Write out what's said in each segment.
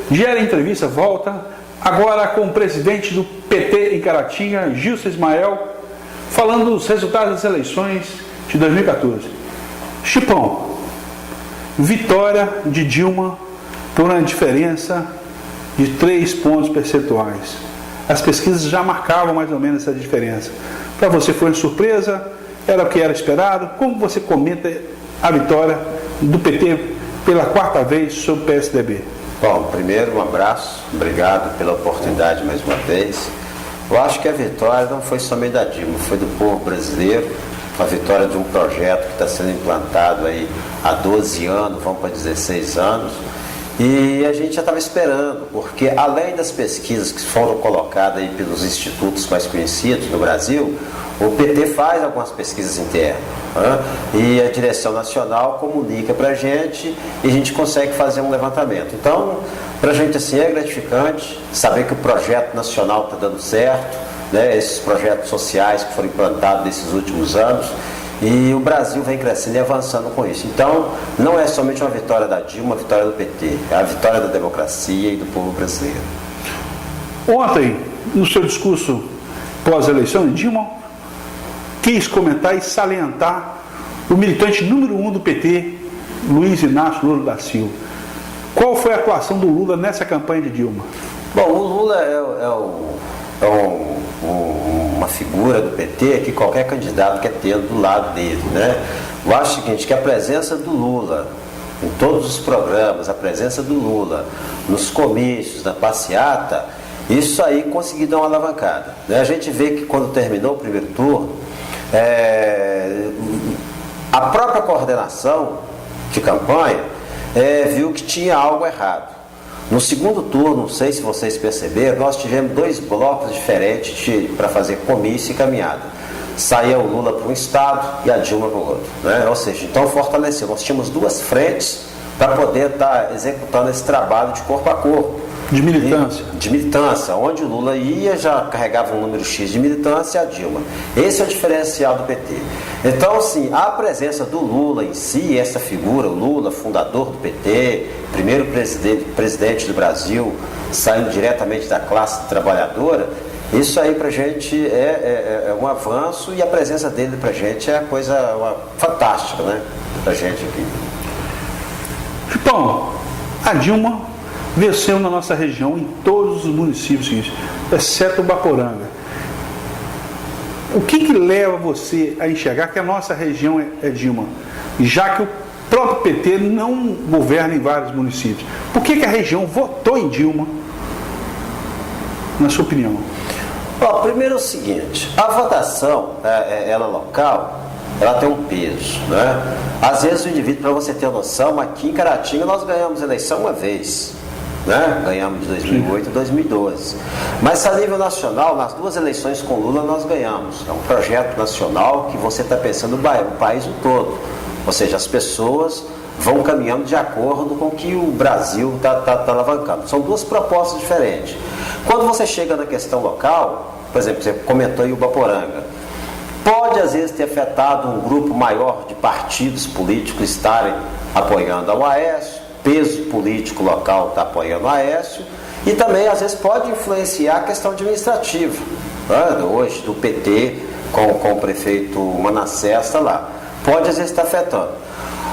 Gera Entrevista volta, agora com o presidente do PT em Caratinga, Gilson Ismael, falando dos resultados das eleições de 2014. Chipão, vitória de Dilma por uma diferença de 3 pontos percentuais. As pesquisas já marcavam mais ou menos essa diferença. Para você foi uma surpresa? Era o que era esperado? Como você comenta a vitória do PT pela 4ª vez sobre o PSDB? Bom, primeiro um abraço, obrigado pela oportunidade mais uma vez. Eu acho que a vitória não foi somente da Dilma, foi do povo brasileiro, a vitória de um projeto que está sendo implantado aí há 12 anos, vamos para 16 anos, e a gente já estava esperando, porque além das pesquisas que foram colocadas aí pelos institutos mais conhecidos no Brasil, o PT faz algumas pesquisas internas, né? E a direção nacional comunica para a gente e a gente consegue fazer um levantamento. Então, para a gente assim, é gratificante saber que o projeto nacional está dando certo, né? Esses projetos sociais que foram implantados nesses últimos anos, e o Brasil vem crescendo e avançando com isso. Então, não é somente uma vitória da Dilma, uma vitória do PT, é a vitória da democracia e do povo brasileiro. Ontem, no seu discurso pós-eleição, Dilma quis comentar e salientar o militante número 1 do PT, Luiz Inácio Lula da Silva. Qual foi a atuação do Lula nessa campanha de Dilma? Bom, o Lula uma figura do PT que qualquer candidato quer ter do lado dele, né? Eu acho o seguinte, que a presença do Lula em todos os programas, a presença do Lula nos comícios, na passeata, isso aí conseguiu dar uma alavancada, né? A gente vê que quando terminou o primeiro turno, a própria coordenação de campanha viu que tinha algo errado. No segundo turno, não sei se vocês perceberam, nós tivemos 2 blocos diferentes para fazer comício e caminhada. Saía o Lula para um estado e a Dilma para o outro, né? Ou seja, então fortaleceu. Nós tínhamos 2 frentes para poder estar executando esse trabalho de corpo a corpo. De militância. De militância, onde o Lula ia, já carregava um número X de militância e a Dilma. Esse é o diferencial do PT. Então, assim, a presença do Lula em si, essa figura, o Lula, fundador do PT, primeiro presidente do Brasil, saindo diretamente da classe trabalhadora, isso aí pra gente é um avanço, e a presença dele pra gente é fantástica, né? Pra gente aqui. Então, a Dilma venceu na nossa região, em todos os municípios, exceto o Baporanga. O que leva você a enxergar que a nossa região é Dilma, já que o próprio PT não governa em vários municípios? Por que a região votou em Dilma, na sua opinião? Bom, primeiro é o seguinte, a votação, ela local, ela tem um peso, né? Às vezes o indivíduo, para você ter noção, aqui em Caratinga nós ganhamos eleição uma vez, né? Ganhamos de 2008 e 2012. Mas a nível nacional, nas 2 eleições com Lula nós ganhamos. É um projeto nacional que você está pensando o país todo. Ou seja, as pessoas vão caminhando de acordo com o que o Brasil está alavancando. São 2 propostas diferentes. Quando você chega na questão local, por exemplo, você comentou aí o Baporanga, pode às vezes ter afetado um grupo maior de partidos políticos estarem apoiando a Aécio, peso político local está apoiando o Aécio, e também às vezes pode influenciar a questão administrativa, né? Hoje do PT com o prefeito Manassés está lá, pode às vezes estar afetando.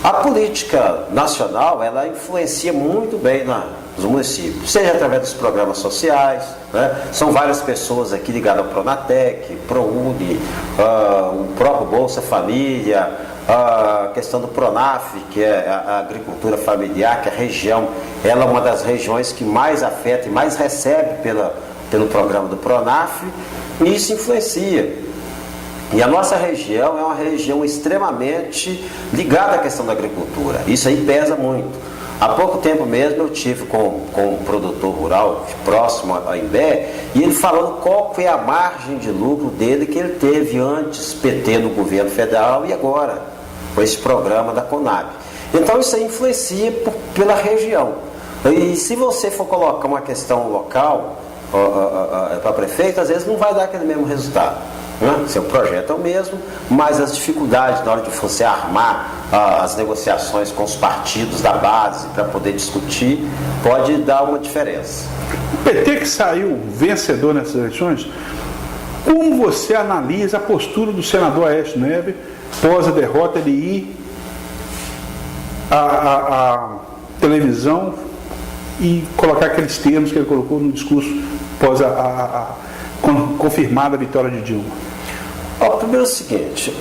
A política nacional, ela influencia muito bem nos municípios, seja através dos programas sociais, né? São várias pessoas aqui ligadas ao Pronatec, ProUni, o próprio Bolsa Família, a questão do Pronaf, que é a agricultura familiar, que a região, ela é uma das regiões que mais afeta e mais recebe pelo programa do Pronaf, e isso influencia. E a nossa região é uma região extremamente ligada à questão da agricultura. Isso aí pesa muito. Há pouco tempo mesmo eu tive com um produtor rural próximo a Imbé, e ele falando qual foi a margem de lucro dele que ele teve antes PT no governo federal e agora com esse programa da Conab. Então isso aí influencia pela região. E se você for colocar uma questão local para prefeito, às vezes não vai dar aquele mesmo resultado. né? Seu projeto é o mesmo, mas as dificuldades na hora de você armar as negociações com os partidos da base para poder discutir, pode dar uma diferença. O PT que saiu vencedor nessas eleições, como você analisa a postura do senador Aécio Neves após a derrota, ele ir à televisão e colocar aqueles termos que ele colocou no discurso após a confirmada vitória de Dilma? Primeiro é o seguinte,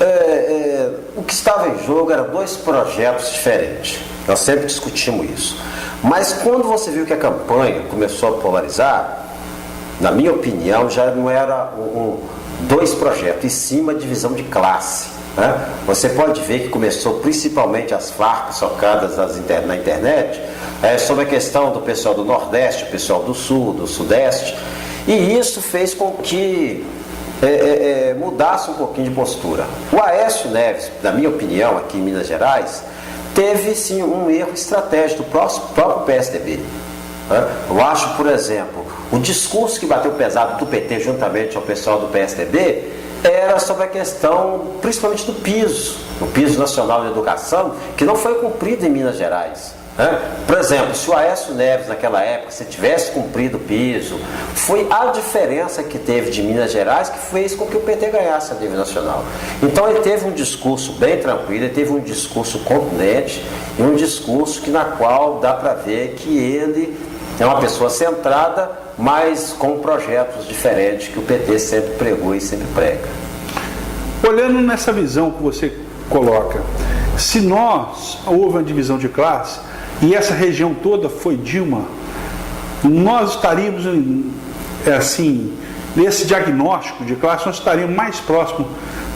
o que estava em jogo eram dois projetos diferentes. Nós sempre discutimos isso. Mas quando você viu que a campanha começou a polarizar, na minha opinião, já não era dois projetos, e sim uma divisão de classe. Né? Você pode ver que começou principalmente as farpas socadas na internet, sobre a questão do pessoal do Nordeste, o pessoal do Sul, do Sudeste, e isso fez com que mudasse um pouquinho de postura. O Aécio Neves, na minha opinião, aqui em Minas Gerais, teve sim um erro estratégico do próprio PSDB. Eu acho, por exemplo, o discurso que bateu pesado do PT juntamente ao pessoal do PSDB era sobre a questão, principalmente do piso, o piso nacional de educação, que não foi cumprido em Minas Gerais. Por exemplo, se o Aécio Neves naquela época, se tivesse cumprido o piso, foi a diferença que teve de Minas Gerais que fez com que o PT ganhasse a nível nacional. Então ele teve um discurso bem tranquilo, ele teve um discurso contundente e um discurso na qual dá para ver que ele é uma pessoa centrada, mas com projetos diferentes que o PT sempre pregou e sempre prega. Olhando nessa visão que você coloca, se houve uma divisão de classe e essa região toda foi Dilma, nós estaríamos nesse diagnóstico de classe, nós estaríamos mais próximos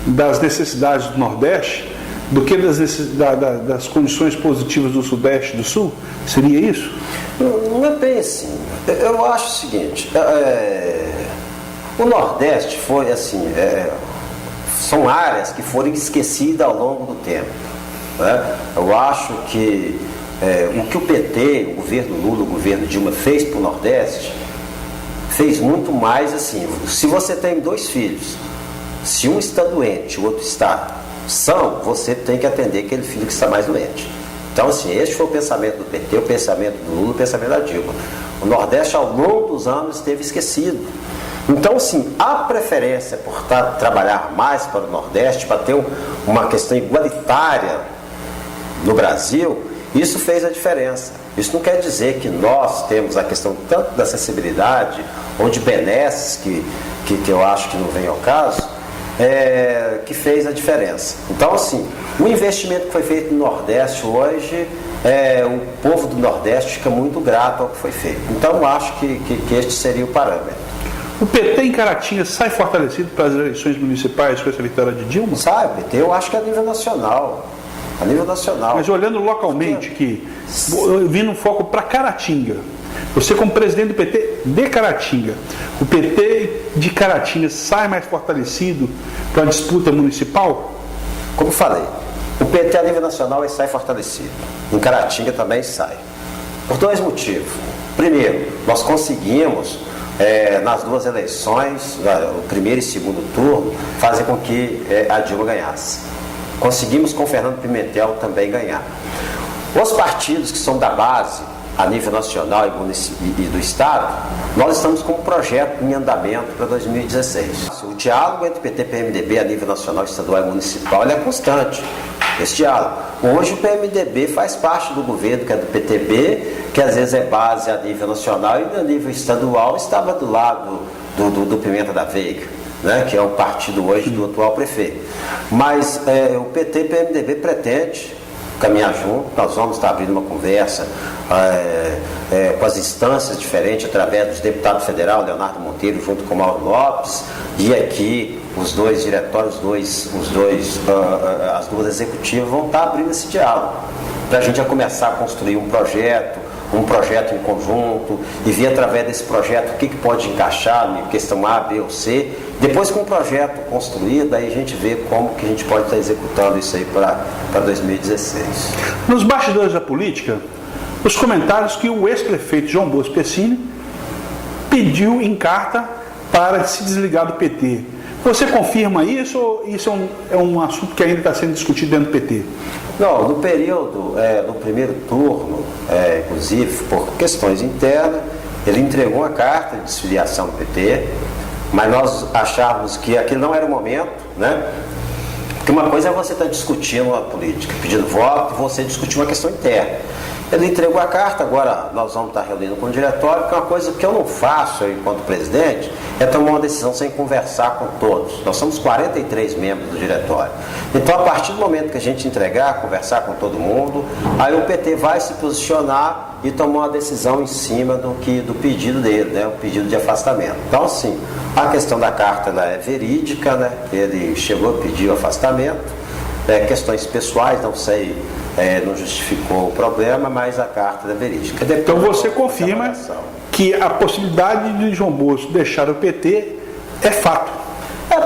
das necessidades do Nordeste do que das condições positivas do Sudeste e do Sul? Seria isso? Não é bem assim. Eu acho o seguinte, o Nordeste foi assim, são áreas que foram esquecidas ao longo do tempo. Né? Eu acho que o que o PT, o governo Lula, o governo Dilma fez para o Nordeste, fez muito mais assim. Se você tem dois filhos, se um está doente, o outro está são, você tem que atender aquele filho que está mais doente. Então, assim, este foi o pensamento do PT, o pensamento do Lula, o pensamento da Dilma. O Nordeste, ao longo dos anos, esteve esquecido. Então, assim, a preferência por trabalhar mais para o Nordeste, para ter uma questão igualitária no Brasil, isso fez a diferença. Isso não quer dizer que nós temos a questão tanto da acessibilidade ou de benesses, que eu acho que não vem ao caso, que fez a diferença. Então, assim, o investimento que foi feito no Nordeste hoje, o povo do Nordeste fica muito grato ao que foi feito. Então, eu acho que este seria o parâmetro. O PT em Caratinga sai fortalecido para as eleições municipais com essa vitória de Dilma? Sai, o PT eu acho que é a nível nacional. A nível nacional. Mas olhando localmente, vindo um foco para Caratinga, você como presidente do PT de Caratinga, o PT de Caratinga sai mais fortalecido para a disputa municipal? Como eu falei, o PT a nível nacional sai fortalecido. Em Caratinga também sai. Por dois motivos. Primeiro, nós conseguimos, nas duas eleições, o primeiro e segundo turno, fazer com que a Dilma ganhasse. Conseguimos com o Fernando Pimentel também ganhar. Os partidos que são da base, a nível nacional e do Estado, nós estamos com um projeto em andamento para 2016. O diálogo entre PT e PMDB a nível nacional, estadual e municipal é constante. Esse diálogo. Hoje o PMDB faz parte do governo, que é do PTB, que às vezes é base a nível nacional e a nível estadual estava do lado do Pimenta da Veiga, né, que é o partido hoje do atual prefeito. Mas o PT e PMDB pretende caminhar junto, nós vamos estar abrindo uma conversa com as instâncias diferentes, através dos deputados federais, Leonardo Monteiro, junto com o Mauro Lopes, e aqui os dois diretórios, as duas executivas vão estar abrindo esse diálogo, para a gente já começar a construir um projeto em conjunto, e ver através desse projeto o que pode encaixar em questão A, B ou C. Depois com o projeto construído, aí a gente vê como que a gente pode estar executando isso aí para 2016. Nos bastidores da política, os comentários que o ex-prefeito João Bosco Pecini pediu em carta para se desligar do PT. Você confirma isso ou isso é um assunto que ainda está sendo discutido dentro do PT? Não, no período do primeiro turno, inclusive por questões internas, ele entregou uma carta de desfiliação do PT, mas nós achávamos que aquele não era o momento, né? Porque uma coisa é você estar discutindo a política, pedindo voto, e você discutir uma questão interna. Ele entregou a carta, agora nós vamos estar reunindo com o diretório, que é uma coisa que eu não faço enquanto presidente, é tomar uma decisão sem conversar com todos. Nós somos 43 membros do diretório. Então, a partir do momento que a gente entregar, conversar com todo mundo, aí o PT vai se posicionar e tomar uma decisão em cima do pedido dele, né, o pedido de afastamento. Então, assim, a questão da carta ela é verídica, né, ele chegou a pedir o afastamento, questões pessoais, não sei, não justificou o problema, mas a carta é verídica. Depois, então você confirma que a possibilidade de João Bosco deixar o PT é fato.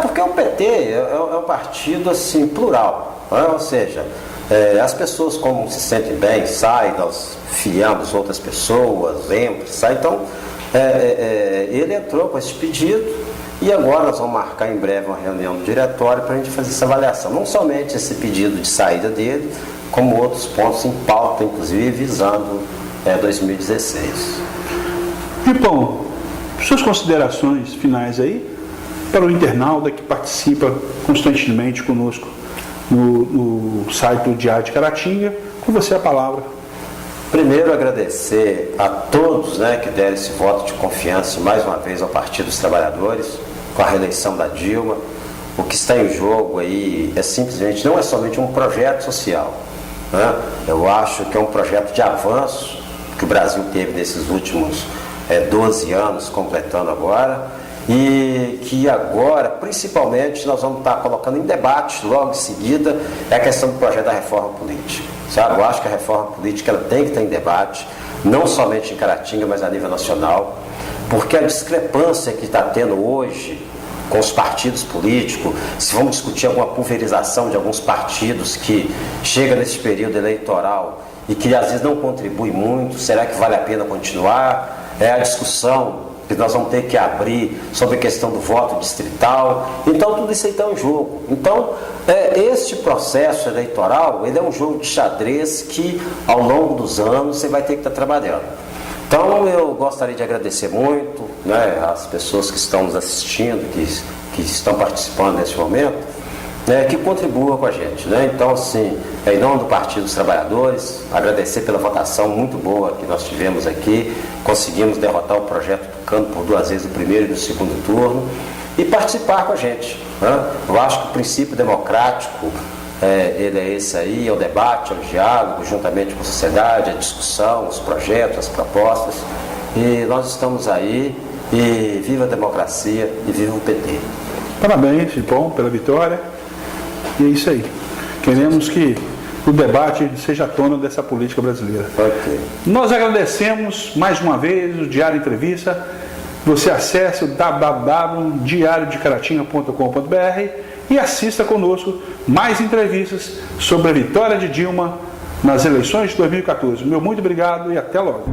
Porque o PT é um partido assim, plural, né? Ou seja, as pessoas como se sentem bem, saem, nós filiamos outras pessoas, entram, saem. Então, ele entrou com esse pedido e agora nós vamos marcar em breve uma reunião do diretório para a gente fazer essa avaliação. Não somente esse pedido de saída dele, como outros pontos em pauta, inclusive visando 2016. Pipão, suas considerações finais aí para o internauta que participa constantemente conosco no site do Diário de Caratinga. Com você a palavra. Primeiro, agradecer a todos, né, que deram esse voto de confiança mais uma vez ao Partido dos Trabalhadores, com a reeleição da Dilma. O que está em jogo aí simplesmente, não é somente um projeto social, né? Eu acho que é um projeto de avanço que o Brasil teve nesses últimos 12 anos, completando agora, e que agora, principalmente, nós vamos estar colocando em debate, logo em seguida, a questão do projeto da reforma política. Sabe? Eu acho que a reforma política ela tem que estar em debate, não somente em Caratinga, mas a nível nacional, porque a discrepância que está tendo hoje com os partidos políticos, se vamos discutir alguma pulverização de alguns partidos que chega nesse período eleitoral e que às vezes não contribui muito, será que vale a pena continuar? A discussão que nós vamos ter que abrir sobre a questão do voto distrital. Então tudo isso aí está em jogo. Então este processo eleitoral ele é um jogo de xadrez que ao longo dos anos você vai ter que estar trabalhando. Então eu gostaria de agradecer muito, né, as pessoas que estão nos assistindo, que estão participando nesse momento, que contribuam com a gente, né? Então, assim, em nome do Partido dos Trabalhadores, agradecer pela votação muito boa que nós tivemos aqui, conseguimos derrotar o projeto Tucano por 2 vezes, o primeiro e o segundo turno, e participar com a gente, né? Eu acho que o princípio democrático, ele é esse aí, é o debate, é o diálogo, juntamente com a sociedade, a discussão, os projetos, as propostas, e nós estamos aí, e viva a democracia e viva o PT. Parabéns, Pipão, pela vitória. E é isso aí. Queremos que o debate seja a tona dessa política brasileira. Okay. Nós agradecemos mais uma vez o Diário Entrevista. Você acesse o www.diariodecaratinga.com.br e assista conosco mais entrevistas sobre a vitória de Dilma nas eleições de 2014. Meu muito obrigado e até logo.